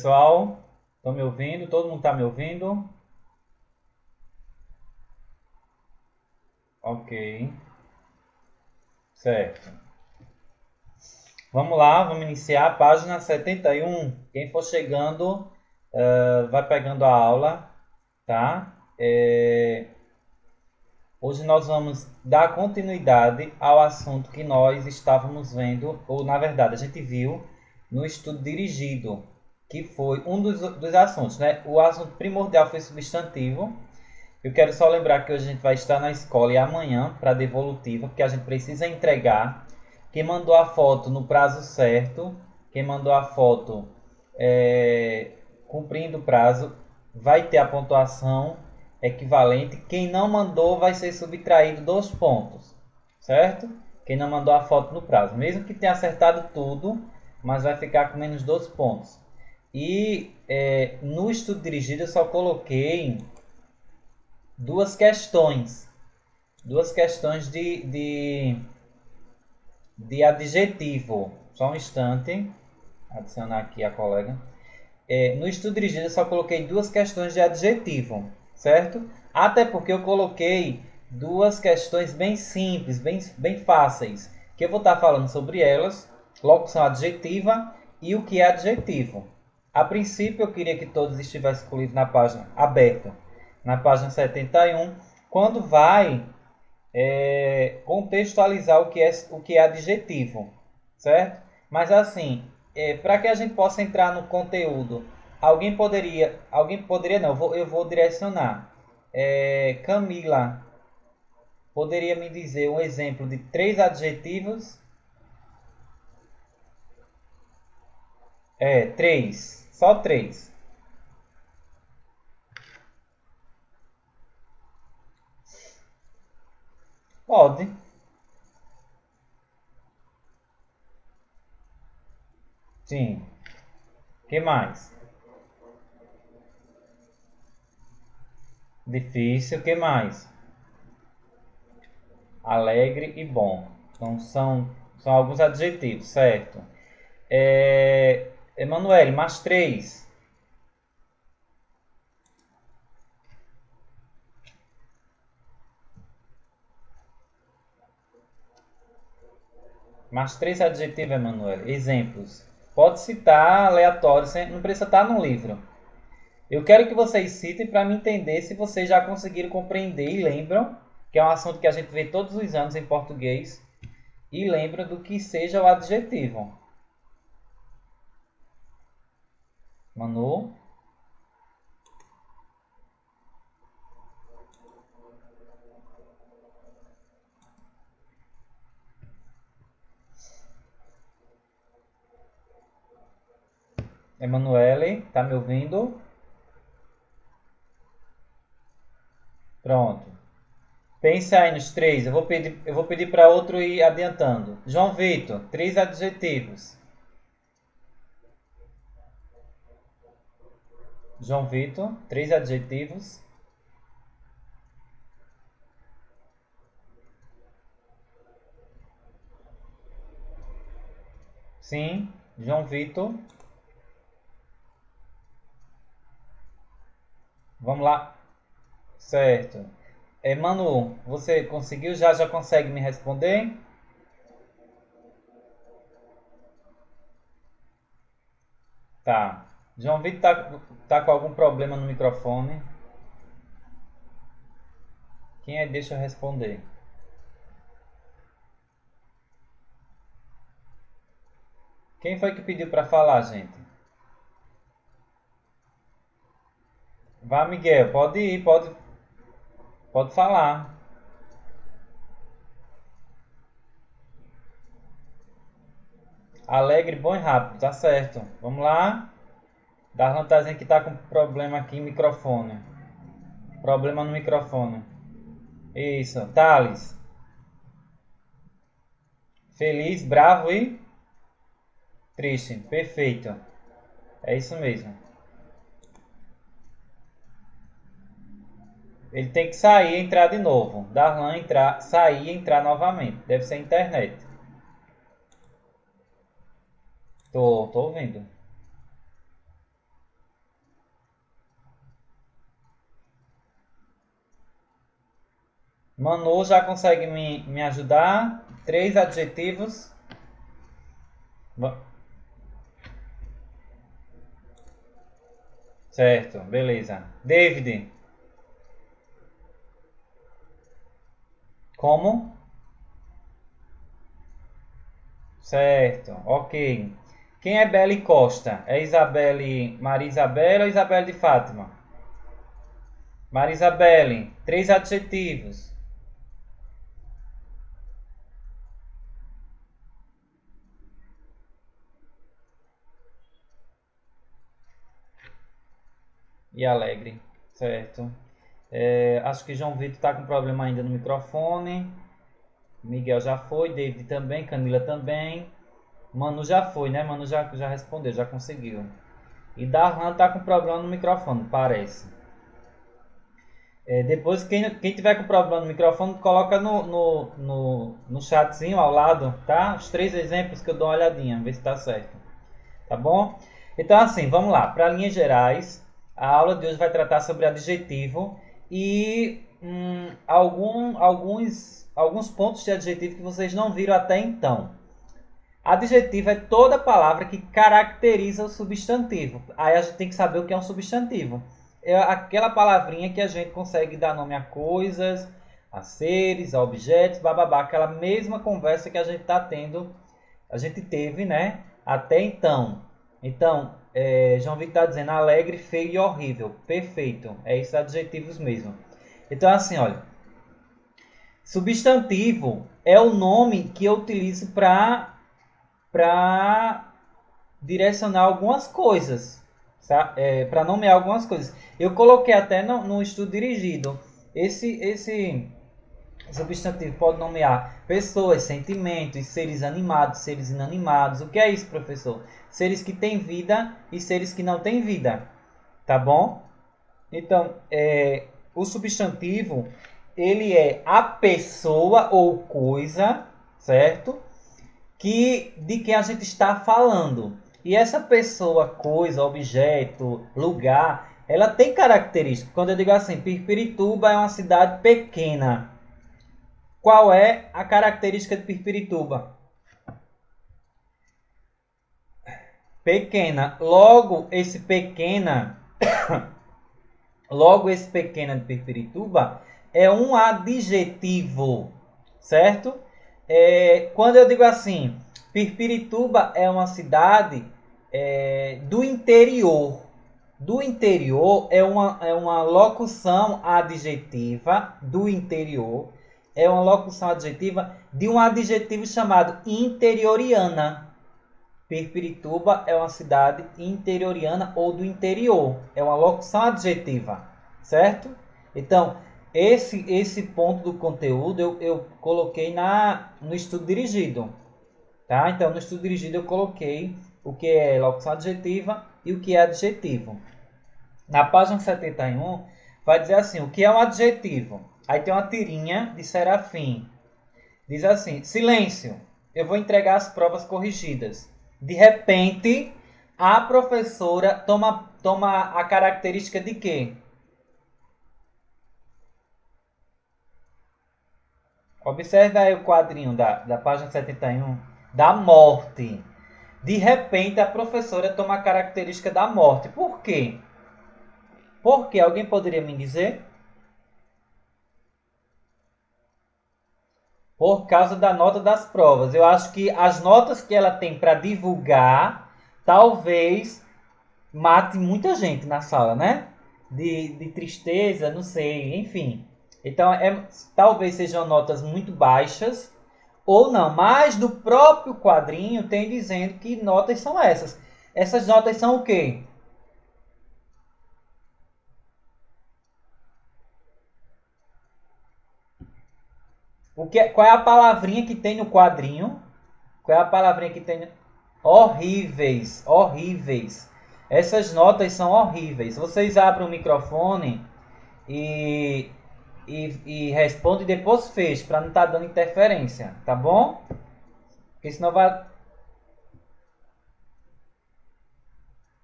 pessoal? Estão me ouvindo? Todo mundo está me ouvindo? Ok, certo. Vamos lá, vamos iniciar a página 71. Quem for chegando, vai pegando a aula, tá? Hoje nós vamos dar continuidade ao assunto que nós estávamos vendo, ou na verdade a gente viu no estudo dirigido, que foi um dos assuntos, né? O assunto primordial foi substantivo. Eu quero só lembrar que hoje a gente vai estar na escola e amanhã para a devolutiva, porque a gente precisa entregar. Quem mandou a foto no prazo certo, quem mandou a foto cumprindo o prazo, vai ter a pontuação equivalente. Quem não mandou vai ser subtraído 2 pontos, certo? Quem não mandou a foto no prazo, mesmo que tenha acertado tudo, mas vai ficar com menos 2 pontos. E no estudo dirigido eu só coloquei duas questões de adjetivo. Só um instante, adicionar aqui a colega. No estudo dirigido eu só coloquei duas questões de adjetivo, certo? Até porque eu coloquei duas questões bem simples, bem fáceis, que eu vou estar falando sobre elas, locução adjetiva e o que é adjetivo. A princípio eu queria que todos estivessem com o livro na página aberto, na página 71, quando vai contextualizar o que é adjetivo, certo? Mas assim, para que a gente possa entrar no conteúdo, alguém poderia não, eu vou direcionar. Camila, poderia me dizer um exemplo de 3 adjetivos? 3, só 3. Pode. Sim. Que mais? Difícil, que mais? Alegre e bom. Então são alguns adjetivos, certo? Emanuele, mais 3. Mais 3 adjetivos, Emanuele. Exemplos. Pode citar aleatório, não precisa estar no livro. Eu quero que vocês citem para me entender se vocês já conseguiram compreender e lembram, que é um assunto que a gente vê todos os anos em português, e lembram do que seja o adjetivo. Manu? Emanuele, tá me ouvindo? Pronto. Pensa aí nos 3. Eu vou pedir para outro ir adiantando. João Vitor, 3 adjetivos. João Vitor, 3 adjetivos. Sim, João Vitor. Vamos lá. Certo. Manu, você conseguiu? Já consegue me responder? Tá. João Vitor tá com algum problema no microfone? Quem é? Deixa eu responder. Quem foi que pediu para falar, gente? Vá, Miguel, pode ir, pode falar. Alegre, bom e rápido, tá certo. Vamos lá. Darlan tá dizendo que tá com problema aqui no microfone. Problema no microfone. Isso. Thales. Feliz, bravo e triste. Perfeito. É isso mesmo. Ele tem que sair e entrar de novo. Darlan entrar, sair e entrar novamente. Deve ser a internet. Tô ouvindo. Manu já consegue me ajudar? 3 adjetivos. Certo, beleza. David, como? Certo, ok. Quem é Belle Costa? É Isabelle, Maria Isabelle ou Isabelle de Fátima? Maria Isabelle, 3 adjetivos. E alegre, certo. Acho que João Vitor está com problema ainda no microfone. Miguel já foi, David também, Camila também. Manu já foi, né? Manu já respondeu, já conseguiu. E Darlan tá com problema no microfone, parece. Depois, quem tiver com problema no microfone, coloca no chatzinho ao lado, tá? Os 3 exemplos que eu dou uma olhadinha, ver se tá certo. Tá bom? Então, assim, vamos lá. Para linhas gerais, a aula de hoje vai tratar sobre adjetivo e alguns pontos de adjetivo que vocês não viram até então. Adjetivo é toda palavra que caracteriza o substantivo. Aí a gente tem que saber o que é um substantivo. É aquela palavrinha que a gente consegue dar nome a coisas, a seres, a objetos, bababá. Aquela mesma conversa que a gente está tendo, a gente teve, né? Até então. Então, João Vitor está dizendo alegre, feio e horrível. Perfeito. É esses adjetivos mesmo. Então, assim, olha. Substantivo é o nome que eu utilizo para direcionar algumas coisas, para nomear algumas coisas. Eu coloquei até no estudo dirigido. Esse substantivo pode nomear pessoas, sentimentos, seres animados, seres inanimados. O que é isso, professor? Seres que têm vida e seres que não têm vida. Tá bom? Então, o substantivo, ele é a pessoa ou coisa, certo? De quem a gente está falando. E essa pessoa, coisa, objeto, lugar, ela tem características. Quando eu digo assim, Pirpirituba é uma cidade pequena. Qual é a característica de Pirpirituba? Pequena. Logo esse pequena de Pirpirituba é um adjetivo, certo? Quando eu digo assim, Pirpirituba é uma cidade do interior. Do interior é uma locução adjetiva do interior. É uma locução adjetiva de um adjetivo chamado interioriana. Pirpirituba é uma cidade interioriana ou do interior. É uma locução adjetiva, certo? Então, esse ponto do conteúdo eu coloquei no estudo dirigido. Tá? Então, no estudo dirigido eu coloquei o que é locução adjetiva e o que é adjetivo. Na página 71, vai dizer assim, o que é um adjetivo? Aí tem uma tirinha de Serafim. Diz assim, silêncio, eu vou entregar as provas corrigidas. De repente, a professora toma a característica de quê? Observe aí o quadrinho da página 71, da morte. De repente, a professora toma a característica da morte. Por quê? Por quê? Alguém poderia me dizer? Por causa da nota das provas. Eu acho que as notas que ela tem para divulgar, talvez mate muita gente na sala, né? De tristeza, não sei, enfim. Então, talvez sejam notas muito baixas ou não, mas do próprio quadrinho tem dizendo que notas são essas. Essas notas são o quê? Qual é a palavrinha que tem no quadrinho? Qual é a palavrinha que tem? Horríveis, horríveis. Essas notas são horríveis. Vocês abrem o microfone e, e respondem e depois fecham, para não estar dando interferência, tá bom? Porque senão vai.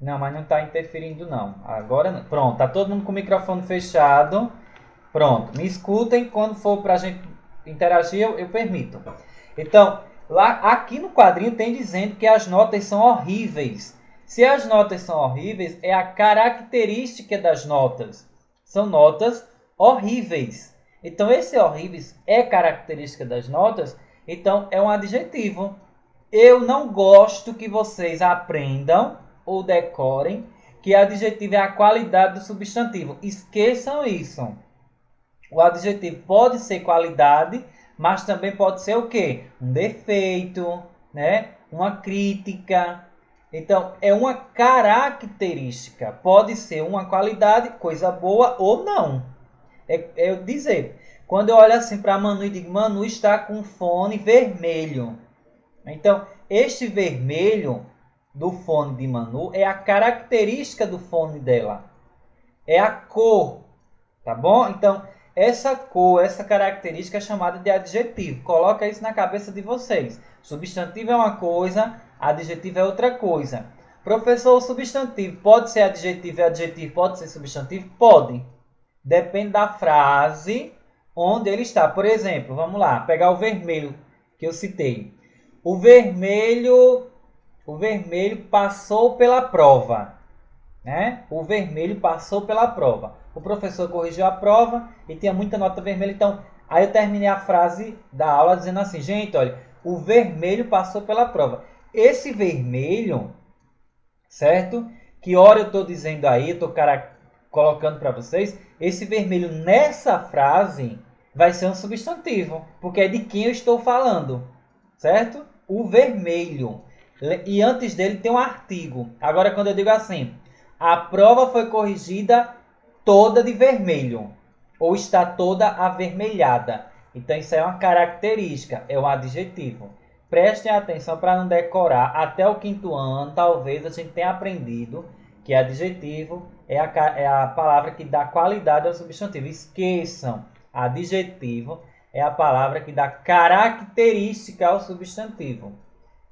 Não, mas não está interferindo não. Agora não. Pronto, tá todo mundo com o microfone fechado. Pronto, me escutem, quando for para a gente interagir, eu permito. Então, aqui no quadrinho tem dizendo que as notas são horríveis. Se as notas são horríveis, é a característica das notas. São notas horríveis. Então, esse horríveis é característica das notas, então é um adjetivo. Eu não gosto que vocês aprendam ou decorem que adjetivo é a qualidade do substantivo. Esqueçam isso. O adjetivo pode ser qualidade, mas também pode ser o quê? Um defeito, né? Uma crítica. Então, é uma característica. Pode ser uma qualidade, coisa boa ou não. É eu dizer, quando eu olho assim para Manu e digo, Manu está com fone vermelho. Então, este vermelho do fone de Manu é a característica do fone dela. É a cor, tá bom? Então, essa cor, essa característica é chamada de adjetivo. Coloca isso na cabeça de vocês. Substantivo é uma coisa, adjetivo é outra coisa. Professor, o substantivo pode ser adjetivo e adjetivo pode ser substantivo? Pode. Depende da frase onde ele está. Por exemplo, vamos lá, pegar o vermelho que eu citei. O vermelho passou pela prova, né? O vermelho passou pela prova. O professor corrigiu a prova e tinha muita nota vermelha. Então, aí eu terminei a frase da aula dizendo assim, gente, olha, o vermelho passou pela prova. Esse vermelho, certo? Que hora eu estou dizendo aí, eu estou colocando para vocês, esse vermelho nessa frase vai ser um substantivo, porque é de quem eu estou falando, certo? O vermelho. E antes dele tem um artigo. Agora, quando eu digo assim, a prova foi corrigida toda de vermelho, ou está toda avermelhada. Então, isso é uma característica, é um adjetivo. Prestem atenção para não decorar. Até o 5º ano, talvez a gente tenha aprendido que adjetivo é a palavra que dá qualidade ao substantivo. Esqueçam, adjetivo é a palavra que dá característica ao substantivo.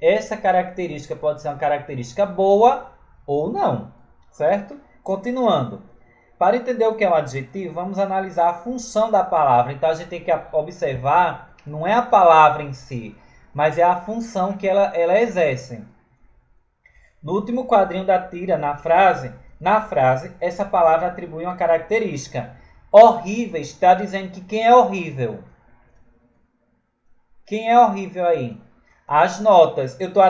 Essa característica pode ser uma característica boa ou não, certo? Continuando. Para entender o que é um adjetivo, vamos analisar a função da palavra. Então, a gente tem que observar, não é a palavra em si, mas é a função que ela exerce. No último quadrinho da tira, na frase, essa palavra atribui uma característica. Horrível está dizendo que quem é horrível? Quem é horrível aí? As notas. Eu estou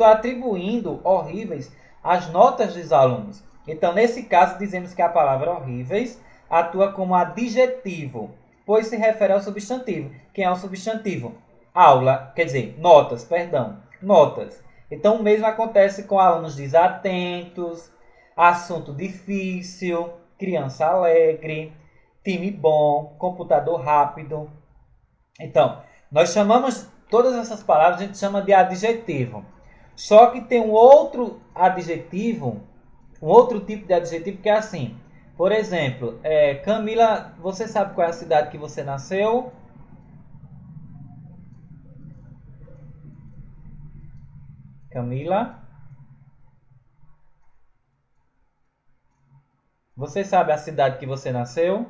atribuindo horríveis às notas dos alunos. Então, nesse caso, dizemos que a palavra horríveis atua como adjetivo, pois se refere ao substantivo. Quem é o substantivo? Aula, quer dizer, notas, perdão, notas. Então, o mesmo acontece com alunos desatentos, assunto difícil, criança alegre, time bom, computador rápido. Então, nós chamamos todas essas palavras, a gente chama de adjetivo. Só que tem um outro adjetivo, um outro tipo de adjetivo que é assim. Por exemplo, Camila, você sabe qual é a cidade que você nasceu? Camila? Você sabe a cidade que você nasceu?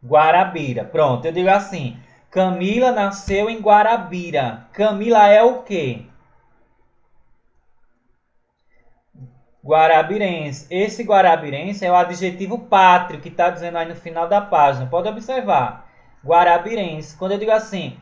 Guarabira. Pronto, eu digo assim. Camila nasceu em Guarabira. Camila é o quê? Guarabirense. Esse guarabirense é o adjetivo pátrio que está dizendo aí no final da página. Pode observar. Guarabirense. Quando eu digo assim,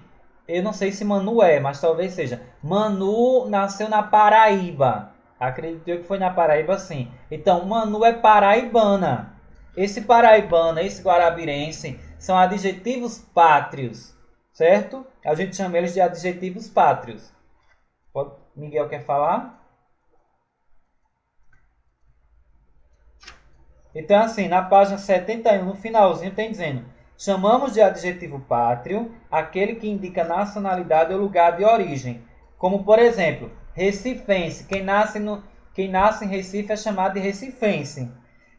eu não sei se Manu é, mas talvez seja. Manu nasceu na Paraíba. Acredito eu que foi na Paraíba, sim. Então, Manu é paraibana. Esse paraibana, esse guarabirense, são adjetivos pátrios, certo? A gente chama eles de adjetivos pátrios. Miguel quer falar? Então, assim, na página 71, no finalzinho, tem dizendo: chamamos de adjetivo pátrio aquele que indica nacionalidade ou lugar de origem. Como, por exemplo, recifense. Quem nasce em Recife é chamado de recifense.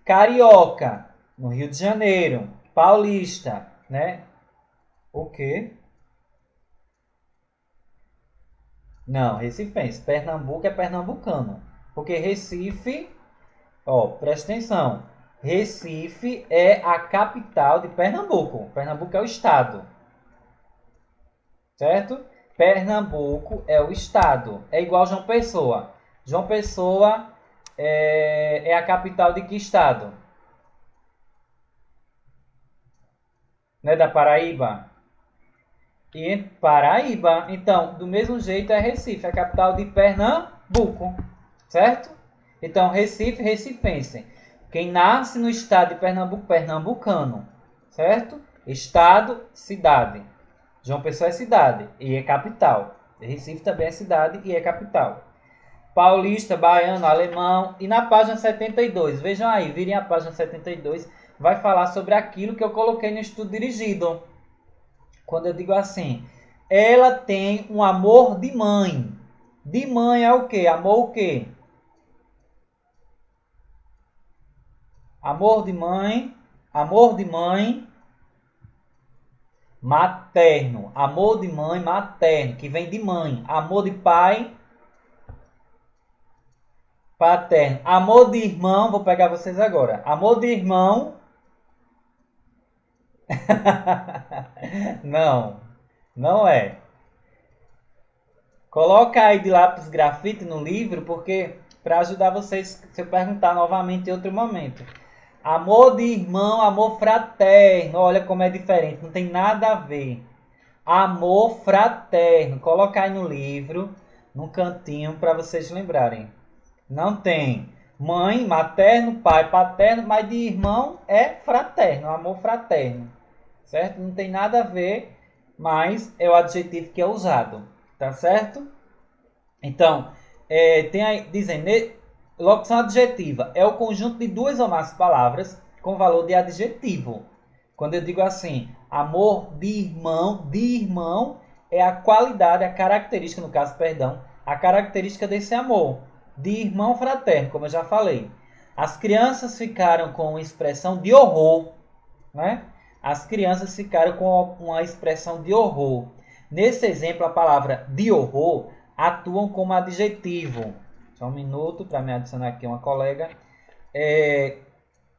Carioca, no Rio de Janeiro. Paulista, né? O quê? Não, recifense. Pernambuco é pernambucano. Porque Recife, ó, presta atenção. Recife é a capital de Pernambuco. Pernambuco é o estado, certo? Pernambuco é o estado. É igual João Pessoa. João Pessoa é a capital de que estado? Não é da Paraíba? E Paraíba. Então, do mesmo jeito é Recife, a capital de Pernambuco, certo? Então, Recife, recifense. Quem nasce no estado de Pernambuco, pernambucano, certo? Estado, cidade. João Pessoa é cidade e é capital. Recife também é cidade e é capital. Paulista, baiano, alemão. E na página 72, vejam aí, virem a página 72, vai falar sobre aquilo que eu coloquei no estudo dirigido. Quando eu digo assim, ela tem um amor de mãe. De mãe é o quê? Amor o quê? Amor de mãe. Amor de mãe materno. Amor de mãe materno, que vem de mãe. Amor de pai paterno. Amor de irmão, vou pegar vocês agora. Amor de irmão. Não, não é. Coloca aí de lápis grafite no livro, porque para ajudar vocês, se eu perguntar novamente em outro momento. Amor de irmão, amor fraterno. Olha como é diferente, não tem nada a ver. Amor fraterno. Coloca aí no livro, no cantinho, para vocês lembrarem. Não tem. Mãe, materno, pai, paterno, mas de irmão é fraterno, amor fraterno. Certo? Não tem nada a ver, mas é o adjetivo que é usado. Tá certo? Então, tem aí, dizendo, locução adjetiva é o conjunto de duas ou mais palavras com valor de adjetivo. Quando eu digo assim, amor de irmão é a qualidade, a característica, no caso, perdão, a característica desse amor. De irmão fraterno, como eu já falei. As crianças ficaram com uma expressão de horror, né? As crianças ficaram com uma expressão de horror. Nesse exemplo, a palavra de horror atuam como adjetivo. Só um minuto para me adicionar aqui uma colega.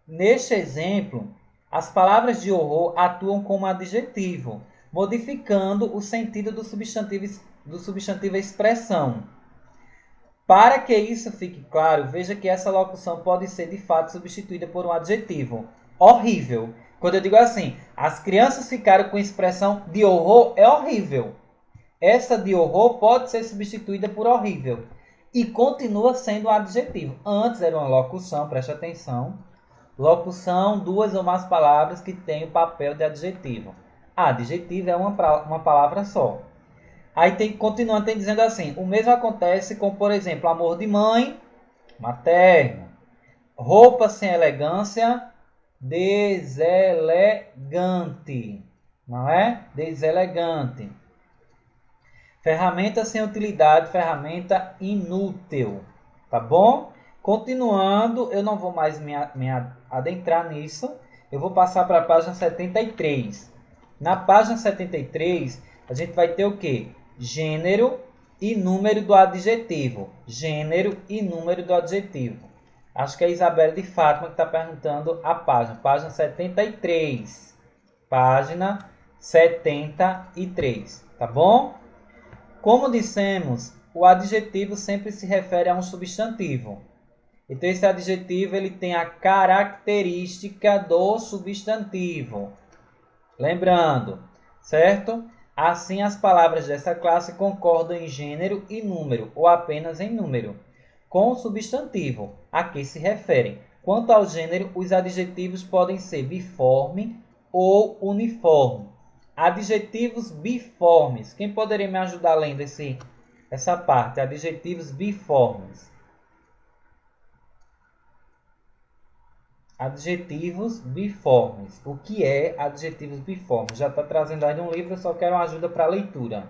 Neste exemplo, as palavras de horror atuam como adjetivo, modificando o sentido do substantivo expressão. Para que isso fique claro, veja que essa locução pode ser de fato substituída por um adjetivo. Horrível. Quando eu digo assim, as crianças ficaram com a expressão de horror, é horrível. Essa de horror pode ser substituída por horrível. E continua sendo um adjetivo. Antes era uma locução, preste atenção. Locução, duas ou mais palavras que têm o papel de adjetivo. Adjetivo é uma palavra só. Aí continuando, tem dizendo assim, o mesmo acontece com, por exemplo, amor de mãe, materno. Roupa sem elegância, deselegante. Não é? Deselegante. Ferramenta sem utilidade, ferramenta inútil. Tá bom? Continuando, eu não vou mais me adentrar nisso. Eu vou passar para a página 73. Na página 73, a gente vai ter o quê? Gênero e número do adjetivo. Gênero e número do adjetivo. Acho que é a Isabela de Fátima que está perguntando a página. Página 73. Página 73. Tá bom? Como dissemos, o adjetivo sempre se refere a um substantivo. Então, esse adjetivo ele tem a característica do substantivo. Lembrando, certo? Assim, as palavras dessa classe concordam em gênero e número, ou apenas em número, com o substantivo a que se referem. Quanto ao gênero, os adjetivos podem ser biforme ou uniforme. Adjetivos biformes. Quem poderia me ajudar lendo essa parte? Adjetivos biformes. Adjetivos biformes. O que é adjetivos biformes? Já está trazendo aí um livro, eu só quero uma ajuda para a leitura.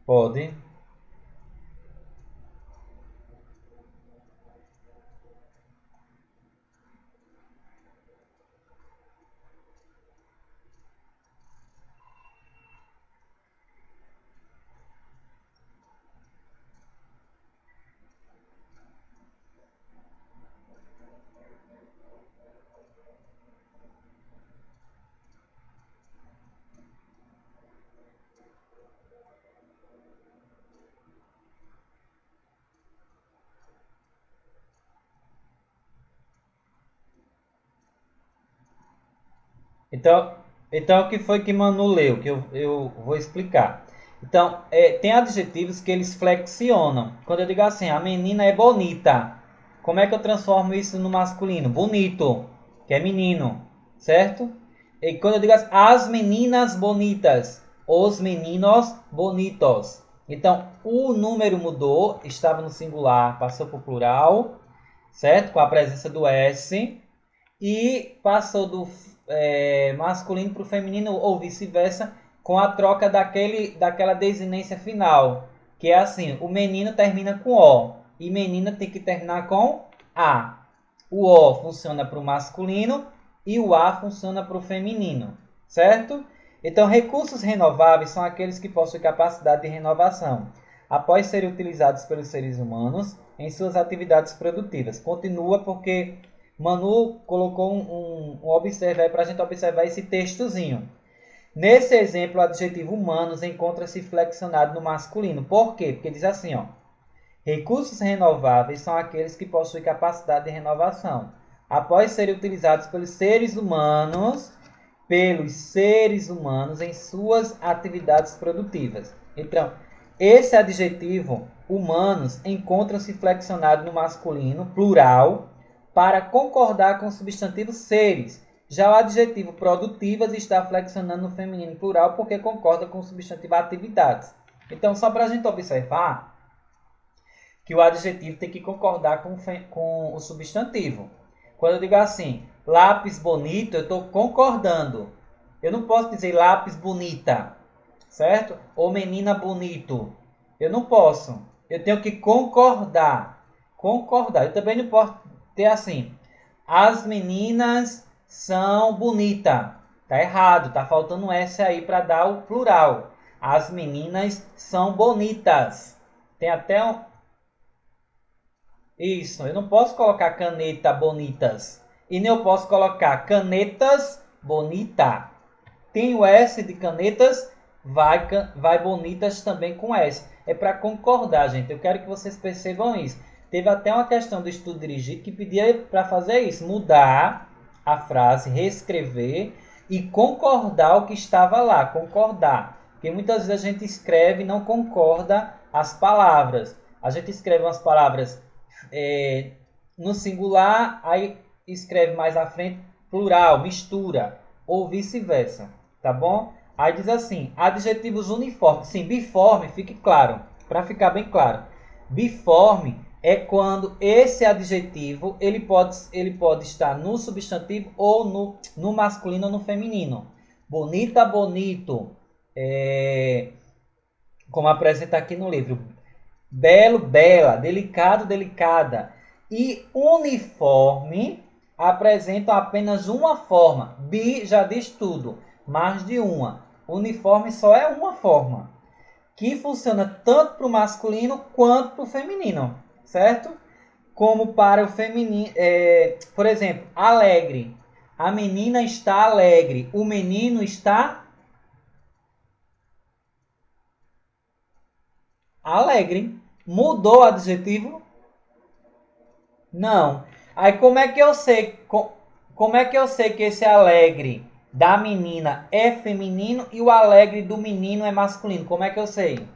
Pode. Então, o que foi que Manu leu? Que eu vou explicar. Então, tem adjetivos que eles flexionam. Quando eu digo assim, a menina é bonita. Como é que eu transformo isso no masculino? Bonito, que é menino, certo? E quando eu digo assim, as meninas bonitas, os meninos bonitos. Então, o número mudou, estava no singular, passou para o plural, certo? Com a presença do S. E passou do masculino para o feminino ou vice-versa, com a troca daquela desinência final, que é assim, o menino termina com O e menina tem que terminar com A. O O funciona para o masculino e o A funciona para o feminino, certo? Então, recursos renováveis são aqueles que possuem capacidade de renovação, após serem utilizados pelos seres humanos em suas atividades produtivas. Continua porque Manu colocou um observa aí para a gente observar esse textozinho. Nesse exemplo, o adjetivo humanos encontra-se flexionado no masculino. Por quê? Porque diz assim, ó. Recursos renováveis são aqueles que possuem capacidade de renovação, após serem utilizados pelos seres humanos em suas atividades produtivas. Então, esse adjetivo humanos encontra-se flexionado no masculino, plural, para concordar com o substantivo seres. Já o adjetivo produtivas está flexionando no feminino plural porque concorda com o substantivo atividades. Então, só para a gente observar que o adjetivo tem que concordar com o substantivo. Quando eu digo assim, lápis bonito, eu estou concordando. Eu não posso dizer lápis bonita, certo? Ou menina bonito. Eu não posso. Eu tenho que concordar. Concordar. Eu também não posso ter assim, as meninas são bonitas. Tá errado, tá faltando um S aí para dar o plural. As meninas são bonitas. Tem até um, isso, eu não posso colocar caneta bonitas. E nem eu posso colocar canetas bonita. Tem o S de canetas, vai bonitas também com S. É para concordar, gente. Eu quero que vocês percebam isso. Teve até uma questão do estudo dirigido que pedia para fazer isso. Mudar a frase, reescrever e concordar o que estava lá. Concordar. Porque muitas vezes a gente escreve e não concorda as palavras. A gente escreve umas palavras no singular, aí escreve mais à frente plural, mistura, ou vice-versa, tá bom? Aí diz assim, adjetivos uniformes, sim, biforme, fique claro, para ficar bem claro. Biforme é quando esse adjetivo ele pode estar no substantivo ou no masculino ou no feminino. Bonita, bonito, como apresenta aqui no livro. Belo, bela, delicado, delicada. E uniforme apresentam apenas uma forma. Bi já diz tudo, mais de uma. Uniforme só é uma forma, que funciona tanto para o masculino quanto para o feminino, certo? Como para o feminino, por exemplo, alegre. A menina está alegre, o menino está alegre. Mudou o adjetivo? Não. Aí como é que eu sei que esse alegre da menina é feminino e o alegre do menino é masculino? Como é que eu sei?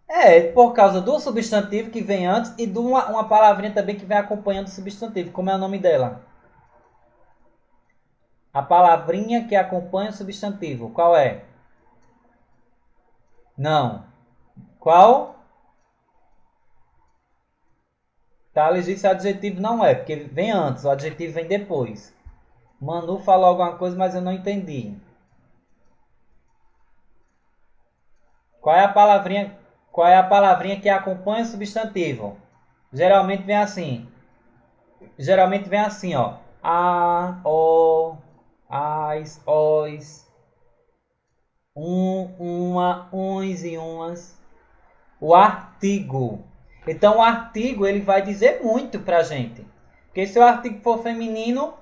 É por causa do substantivo que vem antes e de uma palavrinha também que vem acompanhando o substantivo. Como é o nome dela? A palavrinha que acompanha o substantivo. Qual é? Não. Qual? Thales disse adjetivo não é, porque vem antes, o adjetivo vem depois. Manu falou alguma coisa, mas eu não entendi. Qual é a palavrinha, qual é a palavrinha que acompanha o substantivo? Geralmente vem assim. Geralmente vem assim, ó. A, o, as, os, uma, uns e umas. O artigo. Então o artigo ele vai dizer muito pra gente. Porque se o artigo for feminino,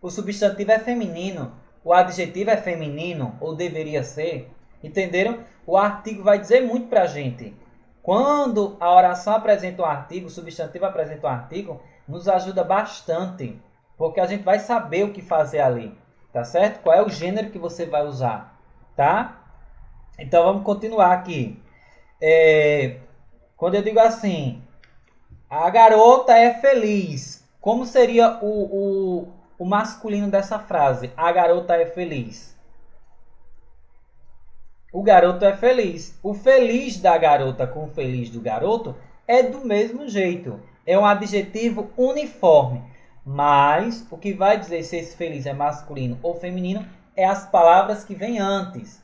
o substantivo é feminino, o adjetivo é feminino, ou deveria ser. Entenderam? O artigo vai dizer muito pra gente. Quando a oração apresenta um artigo, o substantivo apresenta um artigo, nos ajuda bastante, porque a gente vai saber o que fazer ali, tá certo? Qual é o gênero que você vai usar, tá? Então vamos continuar aqui. Quando eu digo assim, a garota é feliz, como seria o masculino dessa frase? A garota é feliz. O garoto é feliz. O feliz da garota com o feliz do garoto é do mesmo jeito. É um adjetivo uniforme. Mas o que vai dizer se esse feliz é masculino ou feminino é as palavras que vêm antes.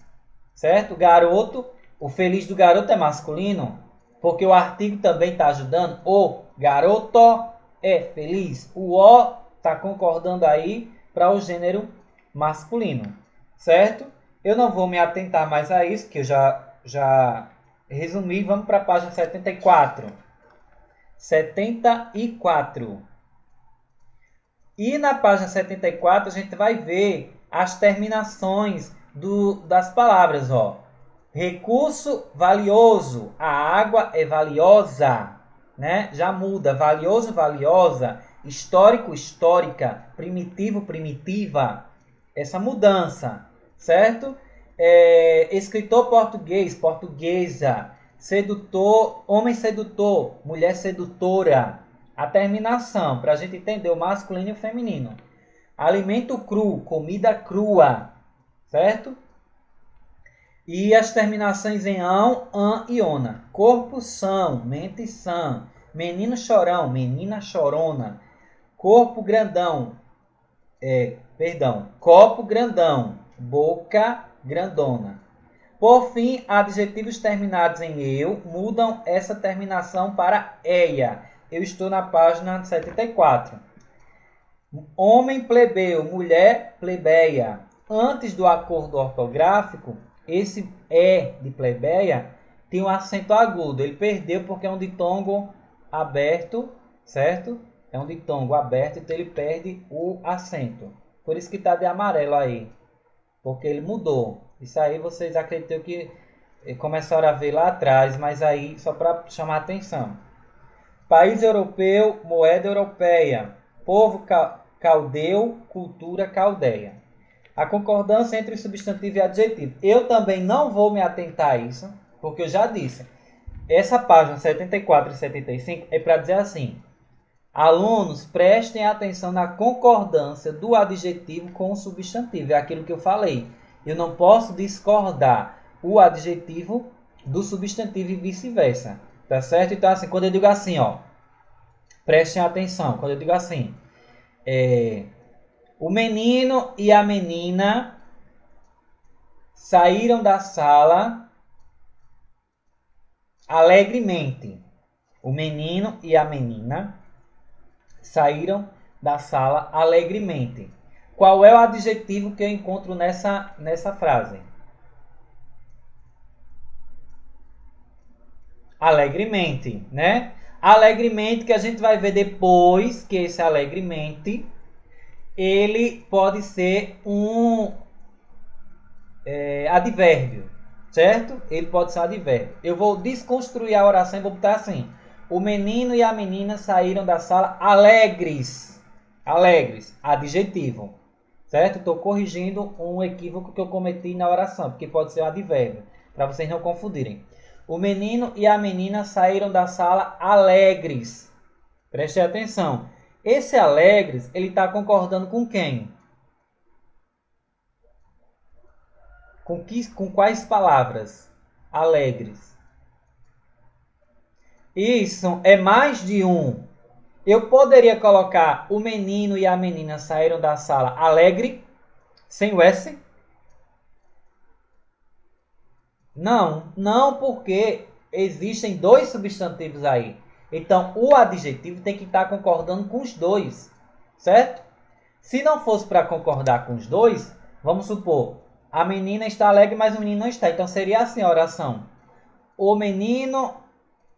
Certo? Garoto, o feliz do garoto é masculino, porque o artigo também está ajudando. O garoto é feliz. O O está concordando aí para o gênero masculino. Certo? Eu não vou me atentar mais a isso, que eu já resumi. Vamos para a página 74. 74. E na página 74 a gente vai ver as terminações das palavras. Ó. Recurso valioso. A água é valiosa. Né? Já muda. Valioso, valiosa. Histórico, histórica. Primitivo, primitiva. Essa mudança. Certo? Escritor português, portuguesa. Sedutor, homem sedutor, mulher sedutora. A terminação, para a gente entender o masculino e o feminino. Alimento cru, comida crua. Certo? E as terminações em ão, an e ona. Corpo são, mente sã. Menino chorão, menina chorona. Corpo grandão. Copo grandão. Boca grandona. Por fim, adjetivos terminados em eu mudam essa terminação para eia. Eu estou na página 74. Homem plebeu, mulher plebeia. Antes do acordo ortográfico, esse é de plebeia tem um acento agudo. Ele perdeu porque é um ditongo aberto, certo? É um ditongo aberto, então ele perde o acento. Por isso que está de amarelo aí. Porque ele mudou. Isso aí vocês acreditam que começaram a ver lá atrás, mas aí só para chamar a atenção. País europeu, moeda europeia. Povo caldeu, cultura caldeia. A concordância entre substantivo e adjetivo. Eu também não vou me atentar a isso, porque eu já disse. Essa página 74 e 75 é para dizer assim. Alunos, prestem atenção na concordância do adjetivo com o substantivo. É aquilo que eu falei. Eu não posso discordar o adjetivo do substantivo e vice-versa. Tá certo? Então, assim, quando eu digo assim, ó, prestem atenção. Quando eu digo assim, o menino e a menina saíram da sala alegremente. O menino e a menina saíram da sala alegremente. Qual é o adjetivo que eu encontro nessa frase? Alegremente, né? Alegremente, que a gente vai ver depois que esse alegremente ele pode ser um advérbio, certo? Ele pode ser um advérbio. Eu vou desconstruir a oração e vou botar assim. O menino e a menina saíram da sala alegres. Alegres, adjetivo. Certo? Estou corrigindo um equívoco que eu cometi na oração, porque pode ser um advérbio, para vocês não confundirem. O menino e a menina saíram da sala alegres. Preste atenção. Esse alegres, ele está concordando com quem? Com quais palavras? Alegres. Isso é mais de um. Eu poderia colocar o menino e a menina saíram da sala alegre, sem o S? Não, não, porque existem dois substantivos aí. Então, o adjetivo tem que estar concordando com os dois, certo? Se não fosse para concordar com os dois, vamos supor, a menina está alegre, mas o menino não está. Então, seria assim a oração. O menino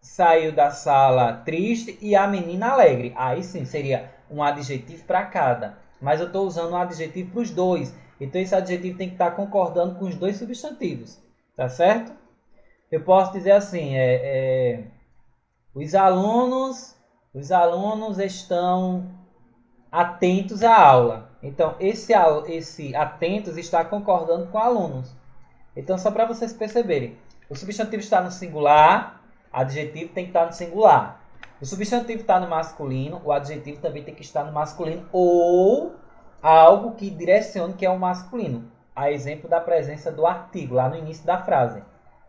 saiu da sala triste e a menina alegre. Aí sim, seria um adjetivo para cada. Mas eu estou usando um adjetivo para os dois. Então, esse adjetivo tem que estar concordando com os dois substantivos. Tá certo? Eu posso dizer assim, os alunos Os alunos estão atentos à aula. Então, esse atentos está concordando com alunos. Então, só para vocês perceberem, o substantivo está no singular, adjetivo tem que estar no singular. O substantivo está no masculino, o adjetivo também tem que estar no masculino ou algo que direcione que é o masculino. A exemplo da presença do artigo lá no início da frase,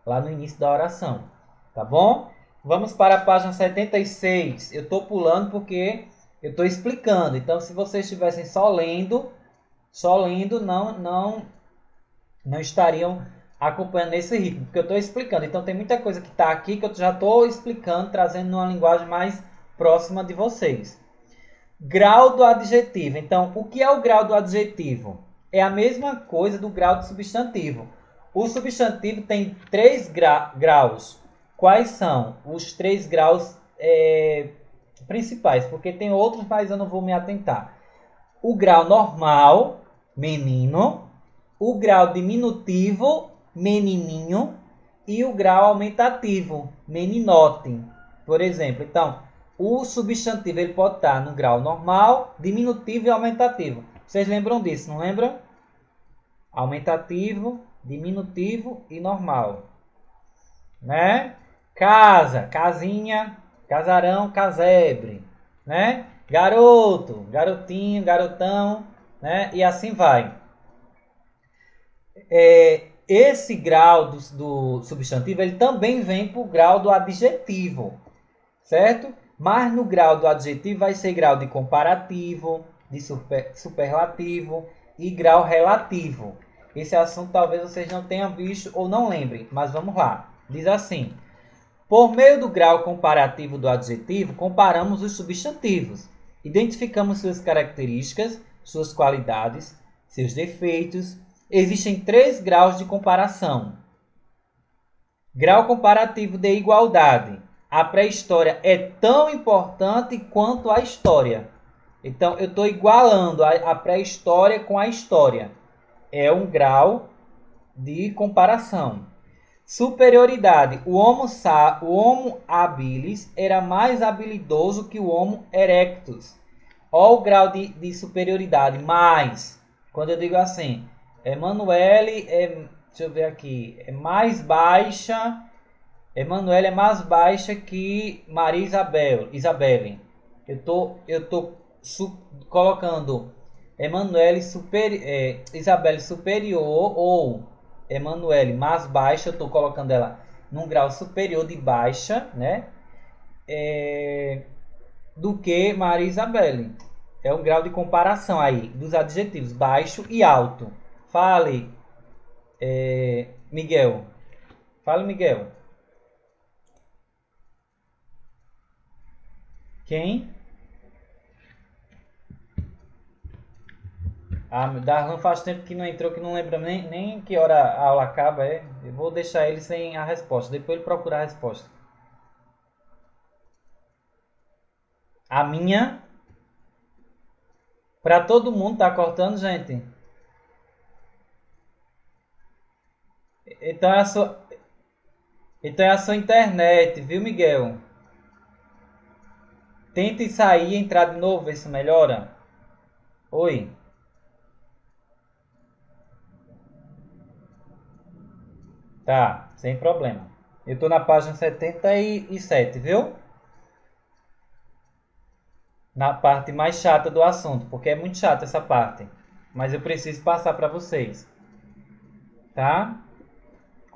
lá no início da oração. Tá bom? Vamos para a página 76. Eu estou pulando porque eu estou explicando. Então, se vocês estivessem só lendo, não estariam acompanhando esse ritmo, porque eu estou explicando. Então, tem muita coisa que está aqui que eu já estou explicando, trazendo uma linguagem mais próxima de vocês. Grau do adjetivo. Então, o que é o grau do adjetivo? É a mesma coisa do grau do substantivo. O substantivo tem 3 graus. Quais são os 3 graus principais? Porque tem outros, mas eu não vou me atentar. O grau normal, menino. O grau diminutivo, menininho. E o grau aumentativo, meninote. Por exemplo, então, o substantivo ele pode estar no grau normal, diminutivo e aumentativo. Vocês lembram disso, não lembram? Aumentativo, diminutivo e normal. Né? Casa, casinha, casarão, casebre. Né? Garoto, garotinho, garotão. Né? E assim vai. Esse grau do substantivo ele também vem para o grau do adjetivo. Certo? Mas no grau do adjetivo vai ser grau de comparativo, de superlativo e grau relativo. Esse assunto talvez vocês não tenham visto ou não lembrem, mas vamos lá. Diz assim: por meio do grau comparativo do adjetivo, comparamos os substantivos. Identificamos suas características, suas qualidades, seus defeitos. Existem 3 graus de comparação. Grau comparativo de igualdade. A pré-história é tão importante quanto a história. Então, eu estou igualando a pré-história com a história. É um grau de comparação. Superioridade. O Homo habilis era mais habilidoso que o Homo erectus. Olha o grau de superioridade. Mais. Quando eu digo assim, Emanuele deixa eu ver aqui, é mais baixa. Emanuele é mais baixa que Maria Isabelle. Eu tô colocando Emanuele Isabelle superior ou Emanuele mais baixa. Eu estou colocando ela num grau superior de baixa, né? Do que Maria Isabelle. É um grau de comparação aí dos adjetivos baixo e alto. Fale, Miguel. Fale, Miguel. Quem? Darlan faz tempo que não entrou, que não lembra nem que hora a aula acaba. Eu vou deixar ele sem a resposta. Depois ele procura a resposta. A minha. Para todo mundo, tá cortando, gente? Então é a sua internet, viu, Miguel? Tente sair e entrar de novo, ver se melhora. Oi. Tá, sem problema. Eu tô na página 77, viu? Na parte mais chata do assunto, porque é muito chata essa parte. Mas eu preciso passar para vocês. Tá?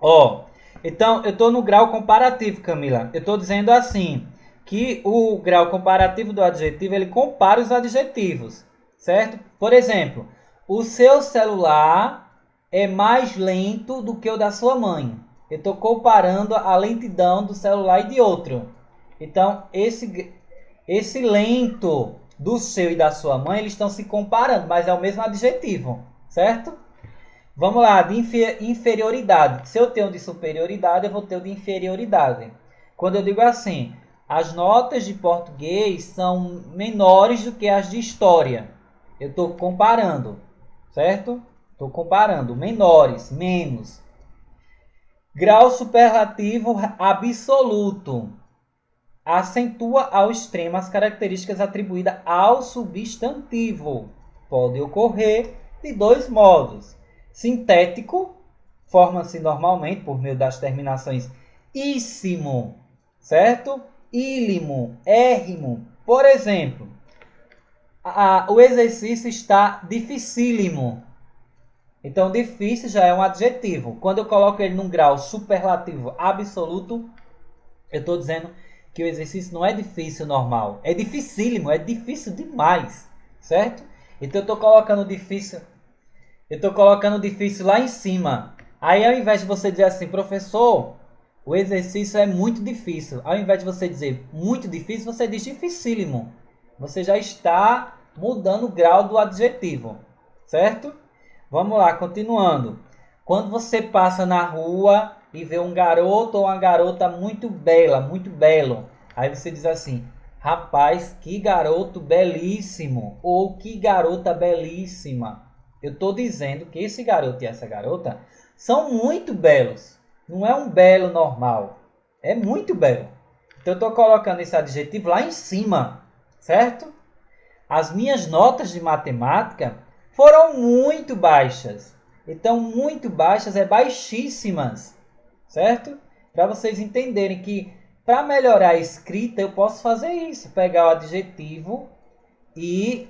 Ó, então eu tô no grau comparativo, Camila. Eu tô dizendo assim, que o grau comparativo do adjetivo, ele compara os adjetivos, certo? Por exemplo, o seu celular é mais lento do que o da sua mãe. Eu estou comparando a lentidão do celular e de outro. Então, esse lento do seu e da sua mãe, eles estão se comparando, mas é o mesmo adjetivo, certo? Vamos lá, de inferioridade. Se eu tenho de superioridade, eu vou ter o de inferioridade. Quando eu digo assim, as notas de português são menores do que as de história. Eu estou comparando, certo? Estou comparando, menores, menos. Grau superlativo absoluto. acentua ao extremo as características atribuídas ao substantivo. Pode ocorrer de dois modos. Sintético, forma-se normalmente por meio das terminações íssimo, certo? Ílimo, érrimo. Por exemplo, o exercício está dificílimo. Então, difícil já é um adjetivo. Quando eu coloco ele num grau superlativo absoluto, eu estou dizendo que o exercício não é difícil normal. É dificílimo, é difícil demais, certo? Então, eu estou colocando difícil lá em cima. Aí, ao invés de você dizer assim, professor, o exercício é muito difícil. Ao invés de você dizer muito difícil, você diz dificílimo. Você já está mudando o grau do adjetivo, certo? Vamos lá, continuando. Quando você passa na rua e vê um garoto ou uma garota muito bela, muito belo, aí você diz assim, rapaz, que garoto belíssimo, ou que garota belíssima. Eu estou dizendo que esse garoto e essa garota são muito belos. Não é um belo normal, é muito belo. Então eu estou colocando esse adjetivo lá em cima, certo? As minhas notas de matemática foram muito baixas. Então, muito baixas é baixíssimas, certo? Para vocês entenderem que para melhorar a escrita eu posso fazer isso, pegar o adjetivo e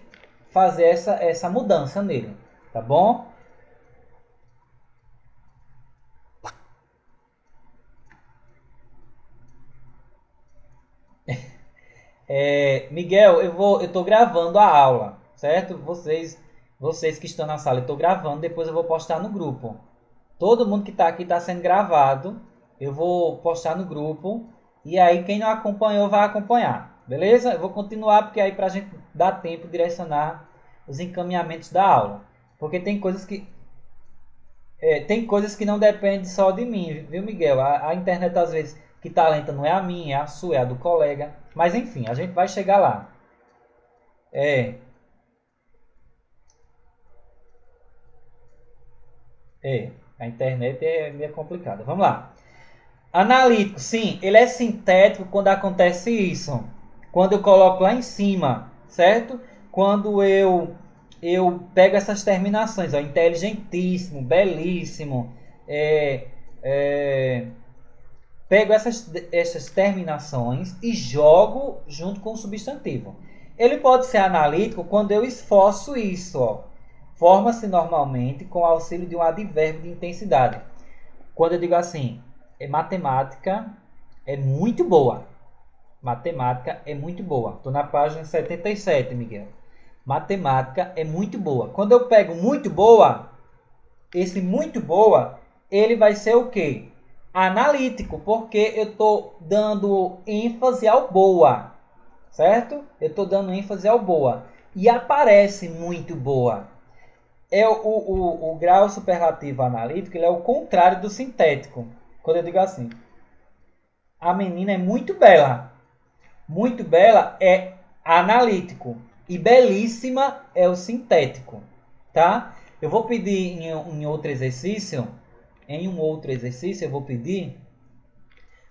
fazer essa mudança nele, tá bom? Miguel, eu estou gravando a aula, certo? Vocês que estão na sala, eu estou gravando, depois eu vou postar no grupo. Todo mundo que está aqui está sendo gravado. Eu vou postar no grupo. E aí quem não acompanhou vai acompanhar. Beleza? Eu vou continuar porque aí para a gente dar tempo de direcionar os encaminhamentos da aula. Porque tem coisas que não dependem só de mim, viu, Miguel? A internet às vezes que está lenta não é a minha, é a sua, é a do colega. Mas enfim, a gente vai chegar lá. É, a internet é meio complicada. Vamos lá. Analítico, sim, ele é sintético quando acontece isso. Quando eu coloco lá em cima, certo? Quando eu pego essas terminações, ó, inteligentíssimo, belíssimo, é, é, pego essas terminações e jogo junto com o substantivo. Ele pode ser analítico quando eu esforço isso, ó. Forma-se normalmente com o auxílio de um advérbio de intensidade. Quando eu digo assim, matemática é muito boa. Matemática é muito boa. Estou na página 77, Miguel. Matemática é muito boa. Quando eu pego muito boa, esse muito boa, ele vai ser o quê? Analítico, porque eu estou dando ênfase ao boa, certo? Eu estou dando ênfase ao boa. E aparece muito boa. O grau superlativo analítico ele é o contrário do sintético. Quando eu digo assim, a menina é muito bela. Muito bela é analítico. E belíssima é o sintético. Tá? Eu vou pedir em outro exercício. Em um outro exercício, eu vou pedir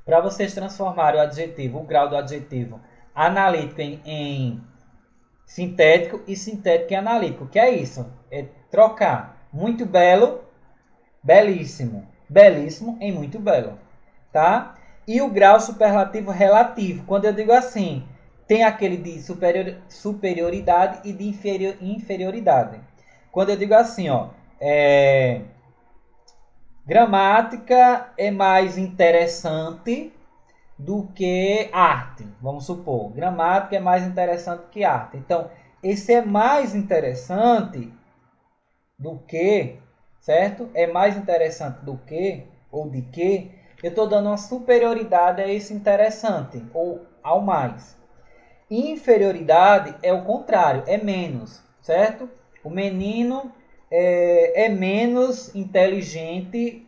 para vocês transformarem o adjetivo, o grau do adjetivo analítico em sintético e sintético em analítico. Que é isso? É trocar muito belo, belíssimo. Belíssimo em muito belo. Tá? E o grau superlativo relativo. Quando eu digo assim, tem aquele de superioridade e de inferioridade. Quando eu digo assim, ó, gramática é mais interessante do que arte. Vamos supor, gramática é mais interessante que arte. Então, esse é mais interessante do que, certo? É mais interessante do que, ou de que, eu estou dando uma superioridade a esse interessante, ou ao mais. Inferioridade é o contrário, é menos, certo? O menino é menos inteligente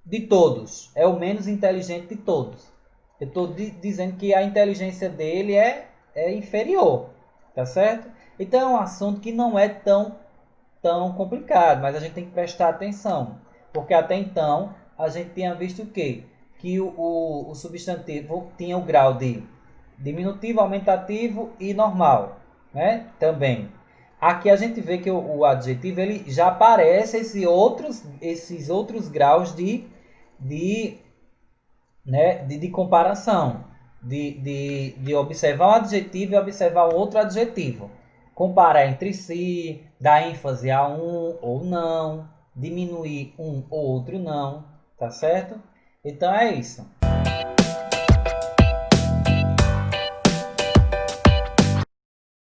de todos, é o menos inteligente de todos. Eu estou dizendo que a inteligência dele é inferior, tá certo? Então é um assunto que não é tão complicado, mas a gente tem que prestar atenção, porque até então a gente tinha visto o quê? que o substantivo tinha o grau de diminutivo, aumentativo e normal, né? Também. Aqui a gente vê que o adjetivo ele já aparece esses outros graus de comparação, de observar um adjetivo e observar outro adjetivo. Comparar entre si, dar ênfase a um ou não, diminuir um ou outro não, tá certo? Então é isso.